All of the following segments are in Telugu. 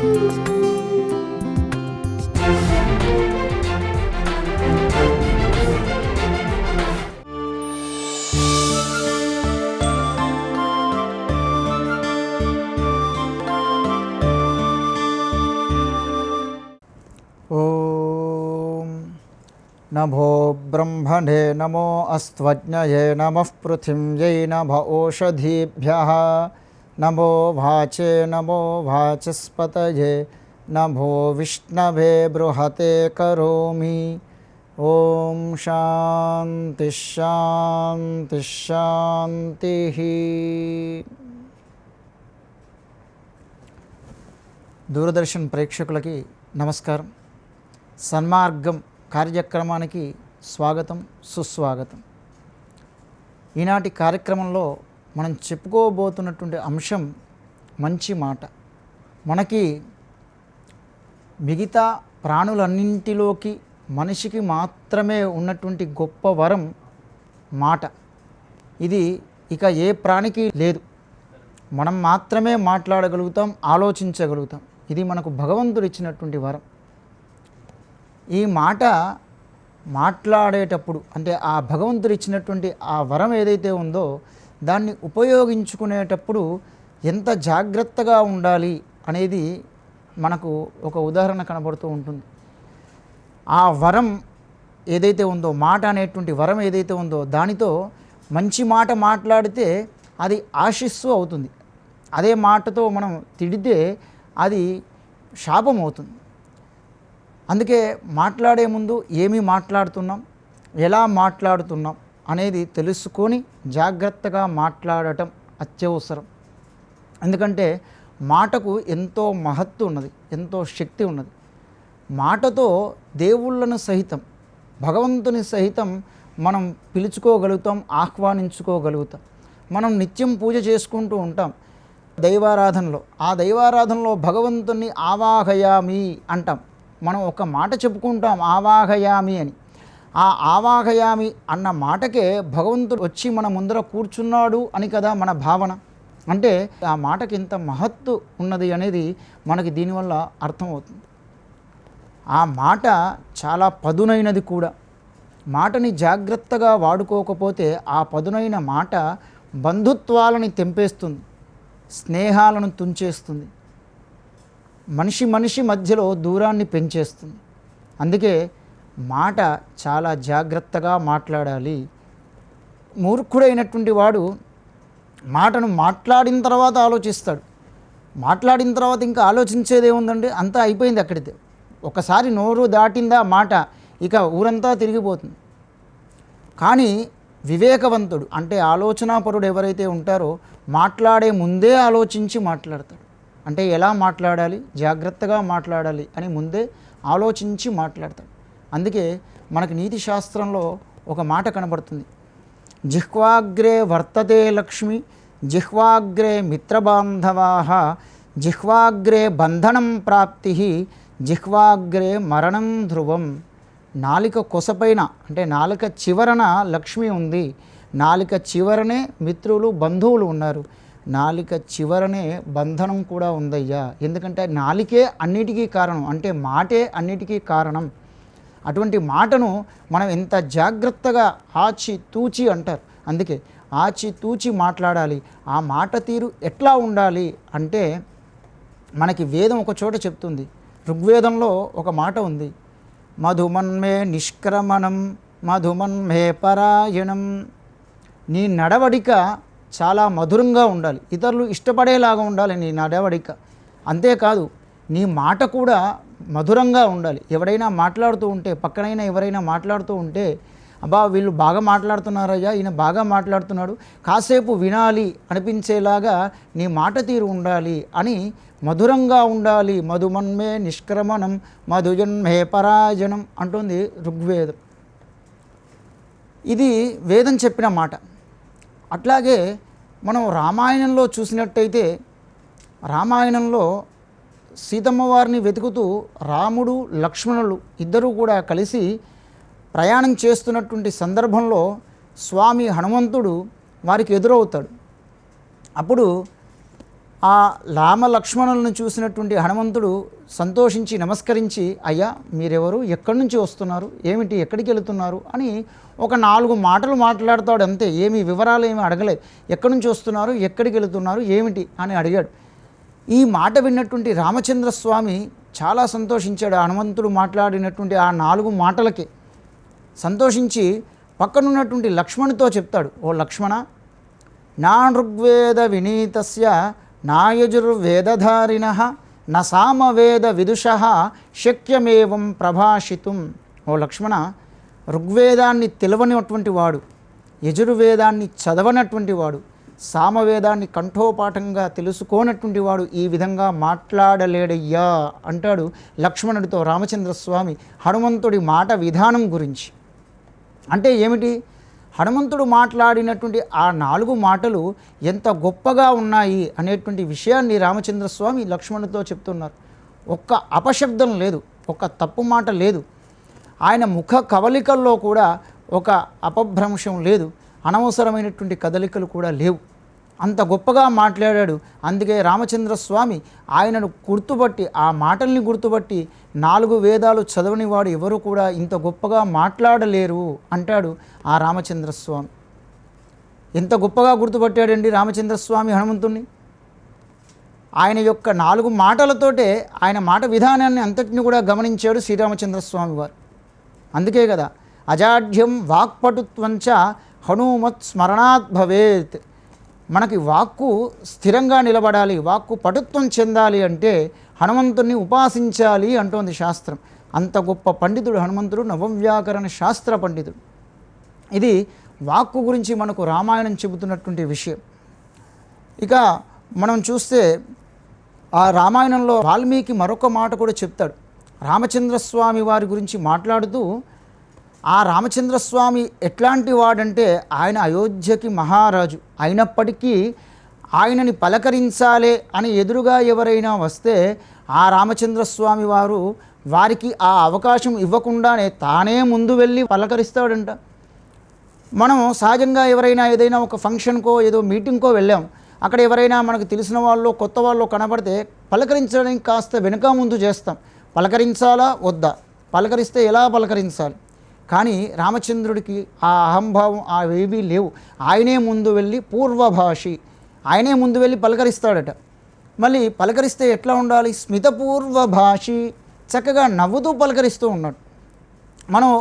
नभो ब्रह्मणे नमो अस्त्वज्ञये नमः पृथिव्यै नभ ओषधीभ्यः नमो वाचे नमो वाचस्पतये नभो विष्णवे बृहते करोमि। ओम शांति शांति शांति। दूरदर्शन प्रेक्षकुलकी नमस्कारं। సన్మార్గం కార్యక్రమానికి స్వాగతం, సుస్వాగతం. ఈనాటి కార్యక్రమంలో మనం చెప్పుకోబోతున్నటువంటి అంశం మంచి మాట. మనకి మిగతా ప్రాణులన్నింటిలోకి మనిషికి మాత్రమే ఉన్నటువంటి గొప్ప వరం మాట. ఇది ఇక ఏ ప్రాణికి లేదు. మనం మాత్రమే మాట్లాడగలుగుతాం, ఆలోచించగలుగుతాం. ఇది మనకు భగవంతుడు ఇచ్చినటువంటి వరం. ఈ మాట మాట్లాడేటప్పుడు అంటే ఆ భగవంతుడు ఇచ్చినటువంటి ఆ వరం ఏదైతే ఉందో దాన్ని ఉపయోగించుకునేటప్పుడు ఎంత జాగ్రత్తగా ఉండాలి అనేది మనకు ఒక ఉదాహరణ కనబడుతూ ఉంటుంది. ఆ వరం ఏదైతే ఉందో, మాట అనేటువంటి వరం ఏదైతే ఉందో దానితో మంచి మాట మాట్లాడితే అది ఆశీస్సు అవుతుంది. అదే మాటతో మనం తిడితే అది శాపం అవుతుంది. అందుకే మాట్లాడే ముందు ఏమి మాట్లాడుతున్నాం, ఎలా మాట్లాడుతున్నాం అనేది తెలుసుకొని జాగ్రత్తగా మాట్లాడటం అత్యవసరం. ఎందుకంటే మాటకు ఎంతో మహత్తు ఉన్నది, ఎంతో శక్తి ఉన్నది. మాటతో దేవుళ్ళను సహితం, భగవంతుని సహితం మనం పిలుచుకోగలుగుతాం, ఆహ్వానించుకోగలుగుతాం. మనం నిత్యం పూజ చేసుకుంటూ ఉంటాం దైవారాధనలో. ఆ దైవారాధనలో భగవంతుని ఆవాహయామి అంటాం. మనం ఒక మాట చెప్పుకుంటాం ఆవాహయామి అని. ఆ ఆవాహయామి అన్న మాటకే భగవంతుడు వచ్చి మన ముందర కూర్చున్నాడు అని కదా మన భావన. అంటే ఆ మాటకి ఎంత మహత్తు ఉన్నది అనేది మనకి దీనివల్ల అర్థమవుతుంది. ఆ మాట చాలా పదునైనది కూడా. మాటని జాగ్రత్తగా వాడుకోకపోతే ఆ పదునైన మాట బంధుత్వాలని తెంపేస్తుంది, స్నేహాలను తుంచేస్తుంది, మనిషి మధ్యలో దూరాన్ని పెంచేస్తుంది. అందుకే మాట చాలా జాగ్రత్తగా మాట్లాడాలి. మూర్ఖుడైనటువంటి వాడు మాటను మాట్లాడిన తర్వాత ఆలోచిస్తాడు. మాట్లాడిన తర్వాత ఇంకా ఆలోచించేదేముందండి, అంతా అయిపోయింది అక్కడితే. ఒకసారి నోరు దాటిందా మాట ఇక ఊరంతా తిరిగిపోతుంది. కానీ వివేకవంతుడు అంటే ఆలోచనాపరుడు ఎవరైతే ఉంటారో మాట్లాడే ముందే ఆలోచించి మాట్లాడతాడు. అంటే ఎలా మాట్లాడాలి, జాగ్రత్తగా మాట్లాడాలి అని ముందే ఆలోచించి మాట్లాడతాడు. అందుకే మనకి నీతి శాస్త్రంలో ఒక మాట కనబడుతుంది. జిహ్వాగ్రే వర్తతే లక్ష్మి, జిహ్వాగ్రే మిత్రబాంధవాః, జిహ్వాగ్రే బంధనం ప్రాప్తి, జిహ్వాగ్రే మరణం ధ్రువం. నాలిక కొసపైన అంటే నాలుక చివరన లక్ష్మి ఉంది, నాలిక చివరనే మిత్రులు బంధువులు ఉన్నారు, నాలిక చివరనే బంధనం కూడా ఉందయ్యా. ఎందుకంటే నాలికే అన్నిటికీ కారణం, అంటే మాటే అన్నిటికీ కారణం. అటువంటి మాటను మనం ఎంత జాగ్రత్తగా ఆచి తూచి అంటారు. అందుకే ఆచి తూచి మాట్లాడాలి. ఆ మాట తీరు ఎట్లా ఉండాలి అంటే మనకి వేదం ఒక చోట చెప్తుంది. ఋగ్వేదంలో ఒక మాట ఉంది, మధుమన్మే నిష్క్రమణం మధుమన్మే పరాయణం. నీ నడవడిక చాలా మధురంగా ఉండాలి, ఇతరులు ఇష్టపడేలాగా ఉండాలి నీ నడవడిక. అంతేకాదు నీ మాట కూడా మధురంగా ఉండాలి. ఎవడైనా మాట్లాడుతూ ఉంటే, పక్కనైనా ఎవరైనా మాట్లాడుతూ ఉంటే, అబ్బా వీళ్ళు బాగా మాట్లాడుతున్నారయ్యా, ఈయన బాగా మాట్లాడుతున్నాడు, కాసేపు వినాలి అనిపించేలాగా నీ మాట తీరు ఉండాలి అని మధురంగా ఉండాలి. మధుమన్మే నిష్క్రమణం మధుజన్మే పరాజనం అంటుంది ఋగ్వేదం. ఇది వేదం చెప్పిన మాట. అట్లాగే మనం రామాయణంలో చూసినట్టయితే, రామాయణంలో సీతమ్మ వారిని వెతుకుతూ రాముడు లక్ష్మణులు ఇద్దరూ కూడా కలిసి ప్రయాణం చేస్తున్నటువంటి సందర్భంలో స్వామి హనుమంతుడు వారికి ఎదురవుతాడు. అప్పుడు ఆ రామ లక్ష్మణులను చూసినటువంటి హనుమంతుడు సంతోషించి నమస్కరించి, అయ్యా మీరెవరు, ఎక్కడి నుంచి వస్తున్నారు, ఏమిటి, ఎక్కడికి వెళుతున్నారు అని ఒక 4 మాటలు మాట్లాడతాడు అంతే. ఏమి వివరాలు ఏమి అడగలేదు. ఎక్కడి నుంచి వస్తున్నారు, ఎక్కడికి వెళుతున్నారు, ఏమిటి అని అడిగాడు. ఈ మాట విన్నటువంటి రామచంద్రస్వామి చాలా సంతోషించాడు. హనుమంతుడు మాట్లాడినటువంటి ఆ 4 మాటలకి సంతోషించి పక్కనున్నటువంటి లక్ష్మణుతో చెప్తాడు, ఓ లక్ష్మణ, నా ఋగ్వేద వినీతస్య నా యజుర్వేదధారిణః న సామవేద విదుషః శక్యమేవం ప్రభాషితుం. ఓ లక్ష్మణ, ఋగ్వేదాన్ని తెలవనటువంటి వాడు, యజుర్వేదాన్ని చదవనటువంటి వాడు, సామవేదాన్ని కంఠోపాఠంగా తెలుసుకోనటువంటి వాడు ఈ విధంగా మాట్లాడలేడయ్యా అంటాడు లక్ష్మణుడితో రామచంద్రస్వామి హనుమంతుడి మాట విధానం గురించి. అంటే ఏమిటి, హనుమంతుడు మాట్లాడినటువంటి ఆ 4 మాటలు ఎంత గొప్పగా ఉన్నాయి అనేటువంటి విషయాన్ని రామచంద్రస్వామి లక్ష్మణుడితో చెప్తున్నారు. ఒక్క అపశబ్దం లేదు, ఒక్క తప్పు మాట లేదు, ఆయన ముఖ కవలికల్లో కూడా ఒక అపభ్రంశం లేదు, అనవసరమైనటువంటి కదలికలు కూడా లేవు. అంత గొప్పగా మాట్లాడాడు. అందుకే రామచంద్రస్వామి ఆయనను గుర్తుపట్టి, ఆ మాటల్ని గుర్తుపట్టి 4 వేదాలు చదవని వాడు ఎవరు కూడా ఇంత గొప్పగా మాట్లాడలేరు అంటాడు ఆ రామచంద్రస్వామి. ఎంత గొప్పగా గుర్తుపట్టాడండి రామచంద్రస్వామి హనుమంతుణ్ణి. ఆయన యొక్క 4 మాటలతోటే ఆయన మాట విధానాన్ని అంతటిని కూడా గమనించాడు శ్రీరామచంద్రస్వామి వారు. అందుకే కదా అజాఢ్యం వాక్పటుత్వంచ హనుమత్ స్మరణాత్ భవేత్. మనకి వాక్కు స్థిరంగా నిలబడాలి, వాక్కు పటుత్వం చెందాలి అంటే హనుమంతుణ్ణి ఉపాసించాలి అంటోంది శాస్త్రం. అంత గొప్ప పండితుడు హనుమంతుడు, నవవ్యాకరణ శాస్త్ర పండితుడు. ఇది వాక్కు గురించి మనకు రామాయణం చెబుతున్నటువంటి విషయం. ఇక మనం చూస్తే ఆ రామాయణంలో వాల్మీకి మరొక మాట కూడా చెప్తాడు. రామచంద్రస్వామి వారి గురించి మాట్లాడుతూ, ఆ రామచంద్రస్వామి ఎట్లాంటి వాడంటే ఆయన అయోధ్యకి మహారాజు అయినప్పటికీ ఆయనని పలకరించాలే అని ఎదురుగా ఎవరైనా వస్తే ఆ రామచంద్రస్వామి వారు వారికి ఆ అవకాశం ఇవ్వకుండానే తానే ముందు వెళ్ళి పలకరిస్తాడంట. మనం సహజంగా ఎవరైనా ఏదైనా ఒక ఫంక్షన్కో ఏదో మీటింగ్కో వెళ్ళాం, అక్కడ ఎవరైనా మనకు తెలిసిన వాళ్ళు కొత్త వాళ్ళు కనబడితే పలకరించడానికి కాస్త వెనుక ముందు చేస్తాం. పలకరించాలా వద్దా, పలకరిస్తే ఎలా పలకరించాలి. కానీ రామచంద్రుడికి ఆ అహంభావం అవేవీ లేవు. ఆయనే ముందు వెళ్ళి పూర్వభాషి, ఆయనే ముందు వెళ్ళి పలకరిస్తాడట. మళ్ళీ పలకరిస్తే ఎట్లా ఉండాలి, స్మితపూర్వభాషి, చక్కగా నవ్వుతూ పలకరిస్తూ ఉన్నాడు. మనం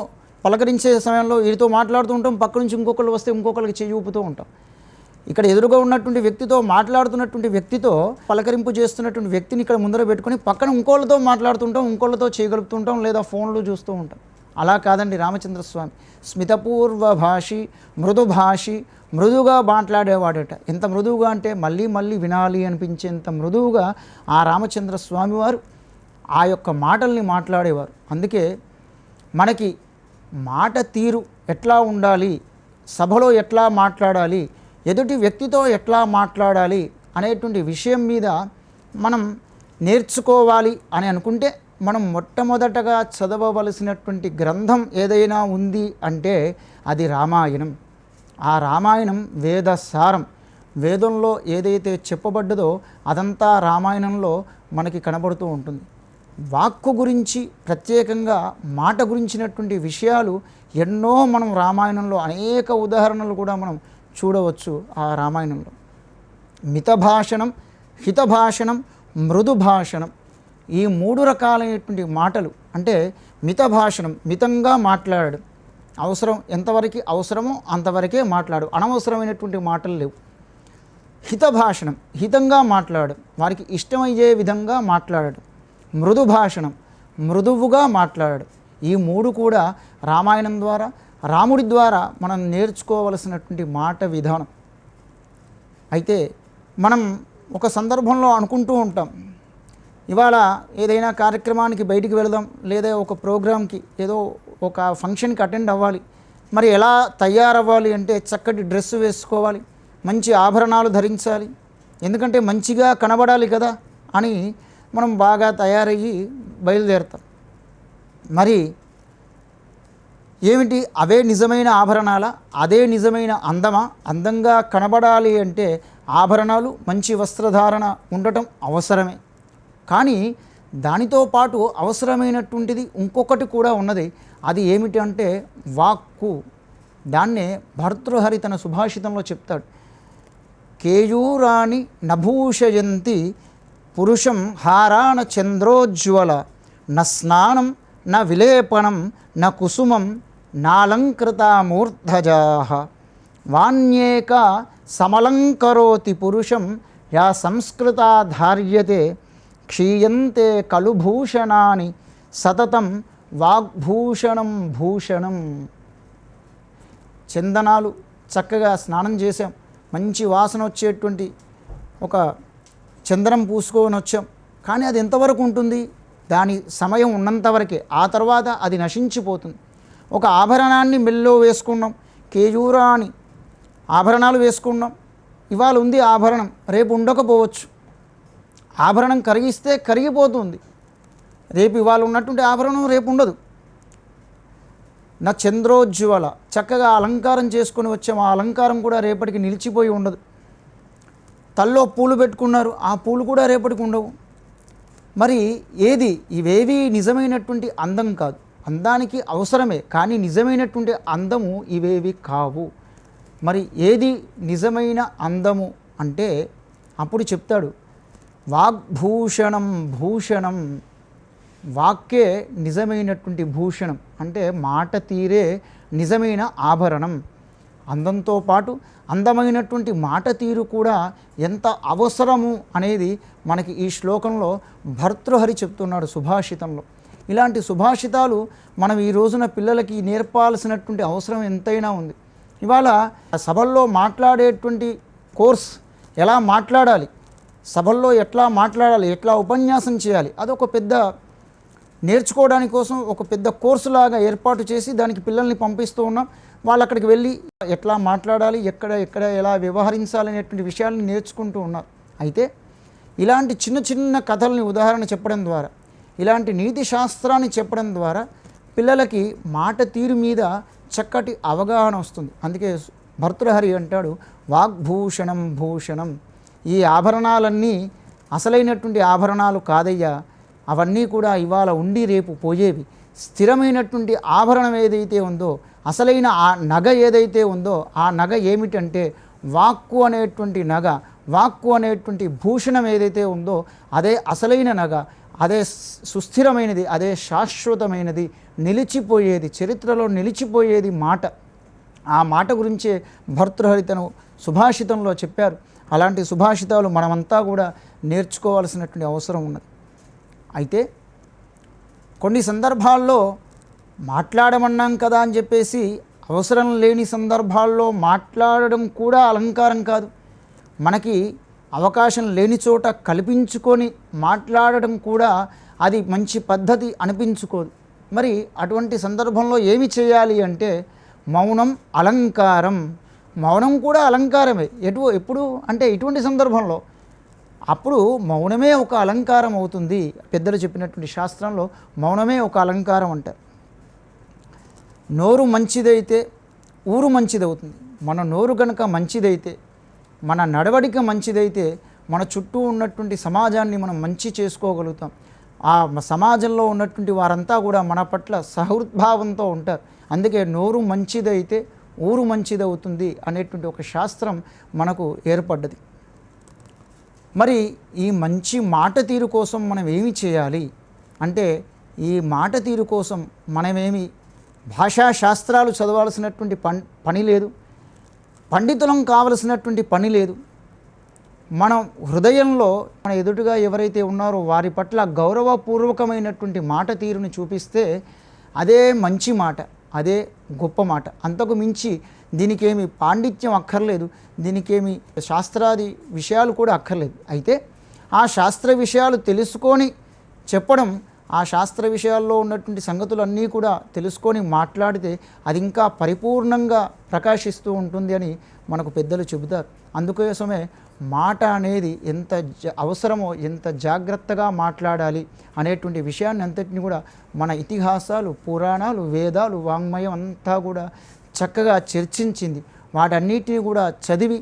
పలకరించే సమయంలో వీరితో మాట్లాడుతూ ఉంటాం, పక్క నుంచి ఇంకొకళ్ళు వస్తే ఇంకొకరికి చెయ్యి ఊపుతూ ఉంటాం. ఇక్కడ ఎదురుగా ఉన్నటువంటి వ్యక్తితో మాట్లాడుతున్నటువంటి వ్యక్తితో పలకరింపు చేస్తున్నటువంటి వ్యక్తిని ఇక్కడ ముందర పెట్టుకొని పక్కన ఇంకోళ్ళతో మాట్లాడుతుంటాం, ఇంకోళ్ళతో చేయగలుగుతుంటాం, లేదా ఫోన్లు చూస్తూ ఉంటాం. అలా కాదండి రామచంద్రస్వామి. స్మితపూర్వభాషి, మృదుభాషి, మృదువుగా మాట్లాడేవాడట. ఎంత మృదువుగా అంటే మళ్ళీ మళ్ళీ వినాలి అనిపించేంత మృదువుగా ఆ రామచంద్రస్వామి వారు ఆ యొక్క మాటల్ని మాట్లాడేవారు. అందుకే మనకి మాట తీరు ఎట్లా ఉండాలి, సభలో ఎట్లా మాట్లాడాలి, ఎదుటి వ్యక్తితో ఎట్లా మాట్లాడాలి అనేటువంటి విషయం మీద మనం నేర్చుకోవాలి అని అనుకుంటే మనం మొట్టమొదటగా చదవవలసినటువంటి గ్రంథం ఏదైనా ఉంది అంటే అది రామాయణం. ఆ రామాయణం వేదసారం. వేదంలో ఏదైతే చెప్పబడ్డదో అదంతా రామాయణంలో మనకి కనబడుతూ ఉంటుంది. వాక్కు గురించి, ప్రత్యేకంగా మాట గురించినటువంటి విషయాలు ఎన్నో మనం రామాయణంలో అనేక ఉదాహరణలు కూడా మనం చూడవచ్చు. ఆ రామాయణంలో మితభాషణం, హితభాషణం, మృదుభాషణం, ఈ 3 రకాలైనటువంటి మాటలు. అంటే మితభాషణం, మితంగా మాట్లాడడం, అవసరం ఎంతవరకు అవసరమో అంతవరకే మాట్లాడు, అనవసరమైనటువంటి మాటలు లేవు. హితభాషణం, హితంగా మాట్లాడడం, వారికి ఇష్టమయ్యే విధంగా మాట్లాడడం. మృదుభాషణం, మృదువుగా మాట్లాడడం. ఈ 3 కూడా రామాయణం ద్వారా, రాముడి ద్వారా మనం నేర్చుకోవలసినటువంటి మాట విధానం. అయితే మనం ఒక సందర్భంలో అనుకుంటూ ఉంటాం, ఇవాళ ఏదైనా కార్యక్రమానికి బయటికి వెళదాం, లేదా ఒక ప్రోగ్రాంకి ఏదో ఒక ఫంక్షన్కి అటెండ్ అవ్వాలి, మరి ఎలా తయారవ్వాలి అంటే చక్కటి డ్రెస్సు వేసుకోవాలి, మంచి ఆభరణాలు ధరించాలి, ఎందుకంటే మంచిగా కనబడాలి కదా అని మనం బాగా తయారయ్యి బయలుదేరుతాం. మరి ఏమిటి, అవే నిజమైన ఆభరణాల, అదే నిజమైన అందమా? అందంగా కనబడాలి అంటే ఆభరణాలు, మంచి వస్త్రధారణ ఉండటం అవసరమే. కానీ దానితో పాటు అవసరమైనటువంటిది ఇంకొకటి కూడా ఉన్నది. అది ఏమిటి అంటే వాక్కు. దాన్నే భర్తృహరి తన సుభాషితంలో చెప్తాడు. కేయూరాణి నభూషయంతి పురుషం హారాణ చంద్రోజ్వల న స్నానం న విలేపనం న కుసుమం నాలంకృతామూర్ధజాః వాణ్యేక సమలంకరోతి పురుషం యా సంస్కృతా ధార్యతే క్షీయంతే కలుభూషణాని సతతం వాగ్భూషణం భూషణం. చందనాలు చక్కగా స్నానం చేసాం, మంచి వాసన వచ్చేటువంటి ఒక చందనం పూసుకొని వచ్చాం. కానీ అది ఎంతవరకు ఉంటుంది? దాని సమయం ఉన్నంతవరకే. ఆ తర్వాత అది నశించిపోతుంది. ఒక ఆభరణాన్ని మెల్లో వేసుకున్నాం, కేయూరాని ఆభరణాలు వేసుకున్నాం. ఇవాళ ఉంది ఆభరణం, రేపు ఉండకపోవచ్చు. ఆభరణం కరిగిస్తే కరిగిపోతుంది. రేపు ఇవాళ ఉన్నటువంటి ఆభరణం రేపు ఉండదు. నా చంద్రోజ్వల చక్కగా అలంకారం చేసుకొని వచ్చాం, ఆ అలంకారం కూడా రేపటికి నిలిచిపోయి ఉండదు. తల్లో పూలు పెట్టుకున్నారు, ఆ పూలు కూడా రేపటికి ఉండవు. మరి ఏది? ఇవేవి నిజమైనటువంటి అందం కాదు. అందానికి అవసరమే, కానీ నిజమైనటువంటి అందము ఇవేవి కావు. మరి ఏది నిజమైన అందము అంటే అప్పుడు చెప్తాడు, వాగ్భూషణం భూషణం. వాక్కే నిజమైనటువంటి భూషణం, అంటే మాట తీరే నిజమైన ఆభరణం. అందంతో పాటు అందమైనటువంటి మాట తీరు కూడా ఎంత అవసరము అనేది మనకి ఈ శ్లోకంలో భర్తృహరి చెప్తున్నాడు సుభాషితంలో. ఇలాంటి సుభాషితాలు మనం ఈ రోజున పిల్లలకి నేర్పాల్సినటువంటి అవసరం ఎంతైనా ఉంది. ఇవాళ సభల్లో మాట్లాడేటువంటి కోర్స్, ఎలా మాట్లాడాలి, సభల్లో ఎట్లా మాట్లాడాలి, ఎట్లా ఉపన్యాసం చేయాలి, అదొక పెద్ద నేర్చుకోవడానికి కోసం ఒక పెద్ద కోర్సులాగా ఏర్పాటు చేసి దానికి పిల్లల్ని పంపిస్తూ ఉన్నాం. వాళ్ళు అక్కడికి వెళ్ళి ఎట్లా మాట్లాడాలి, ఎక్కడ ఎలా వ్యవహరించాలనేటువంటి విషయాలను నేర్చుకుంటూ ఉన్నారు. అయితే ఇలాంటి చిన్న చిన్న కథల్ని ఉదాహరణ చెప్పడం ద్వారా, ఇలాంటి నీతి శాస్త్రాన్ని చెప్పడం ద్వారా పిల్లలకి మాట తీరు మీద చక్కటి అవగాహన వస్తుంది. అందుకే భర్తృహరి అంటాడు, వాగ్భూషణం భూషణం. ఈ ఆభరణాలన్నీ అసలైనటువంటి ఆభరణాలు కాదయ్యా, అవన్నీ కూడా ఇవాళ ఉండి రేపు పోయేవి. స్థిరమైనటువంటి ఆభరణం ఏదైతే ఉందో, అసలైన ఆ నగ ఏదైతే ఉందో, ఆ నగ ఏమిటంటే వాక్కు అనేటువంటి నగ, వాక్కు అనేటువంటి భూషణం ఏదైతే ఉందో అదే అసలైన నగ, అదే సుస్థిరమైనది, అదే శాశ్వతమైనది, నిలిచిపోయేది, చరిత్రలో నిలిచిపోయేది మాట. ఆ మాట గురించే భర్తృహరి తను సుభాషితంలో చెప్పారు. అలాంటి సుభాషితాలు మనమంతా కూడా నేర్చుకోవాల్సినటువంటి అవసరం ఉన్నది. అయితే కొన్ని సందర్భాల్లో మాట్లాడమన్నాం కదా అని చెప్పేసి అవసరం లేని సందర్భాల్లో మాట్లాడడం కూడా అలంకారం కాదు. మనకి అవకాశం లేని చోట కల్పించుకొని మాట్లాడడం కూడా అది మంచి పద్ధతి అనిపించుకోదు. మరి అటువంటి సందర్భంలో ఏమి చేయాలి అంటే మౌనం అలంకారం. మౌనం కూడా అలంకారమే. ఎప్పుడు అంటే ఇటువంటి సందర్భంలో అప్పుడు మౌనమే ఒక అలంకారం అవుతుంది. పెద్దలు చెప్పినటువంటి శాస్త్రంలో మౌనమే ఒక అలంకారం అంటారు. నోరు మంచిదైతే ఊరు మంచిదవుతుంది. మన నోరు కనుక మంచిదైతే, మన నడవడిక మంచిదైతే, మన చుట్టూ ఉన్నటువంటి సమాజాన్ని మనం మంచి చేసుకోగలుగుతాం. ఆ సమాజంలో ఉన్నటువంటి వారంతా కూడా మన పట్ల సహృద్భావంతో ఉంటారు. అందుకే నోరు మంచిదైతే ఊరు మంచిదవుతుంది అనేటువంటి ఒక శాస్త్రం మనకు ఏర్పడ్డది. మరి ఈ మంచి మాట తీరు కోసం మనం ఏమి చేయాలి అంటే, ఈ మాట తీరు కోసం మనమేమి భాషా శాస్త్రాలు చదవాల్సినటువంటి పని లేదు, పండితులం కావలసినటువంటి పని లేదు. మనం హృదయంలో మన ఎదుటిగా ఎవరైతే ఉన్నారో వారి పట్ల గౌరవపూర్వకమైనటువంటి మాట తీరుని చూపిస్తే అదే మంచి మాట, అదే గొప్ప మాట. అంతకు మించి దీనికేమి పాండిత్యం అక్కర్లేదు, దీనికేమి శాస్త్రాది విషయాలు కూడా అక్కర్లేదు. అయితే ఆ శాస్త్ర విషయాలు తెలుసుకొని చెప్పడం, ఆ శాస్త్ర విషయాల్లో ఉన్నటువంటి సంగతులన్నీ కూడా తెలుసుకొని మాట్లాడితే అది ఇంకా పరిపూర్ణంగా ప్రకాశిస్తూ ఉంటుంది అని మనకు పెద్దలు చెబుతారు. అందుకోసమే మాట అనేది ఎంత అవసరమో, ఎంత జాగ్రత్తగా మాట్లాడాలి అనేటువంటి విషయాన్ని అంతటిని కూడా మన ఇతిహాసాలు, పురాణాలు, వేదాలు, వాంగ్మయం అంతా కూడా చక్కగా చర్చించింది. వాటన్నిటిని కూడా చదివి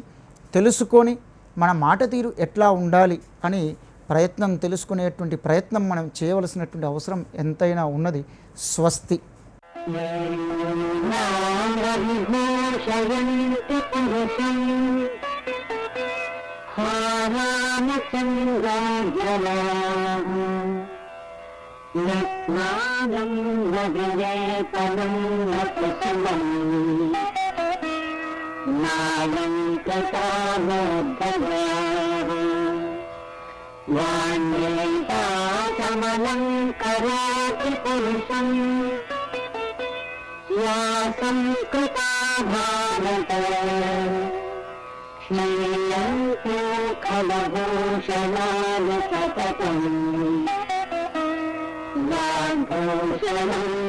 తెలుసుకొని మన మాట తీరు ఎట్లా ఉండాలి అని ప్రయత్నం తెలుసుకునేటువంటి ప్రయత్నం మనం చేయవలసినటువంటి అవసరం ఎంతైనా ఉన్నది. స్వస్తి. కమలం కరోతి పురుషం యా సంస్కృతా భారత క్షీయంతో ఖలభూషణాని సతతం యా భూషణం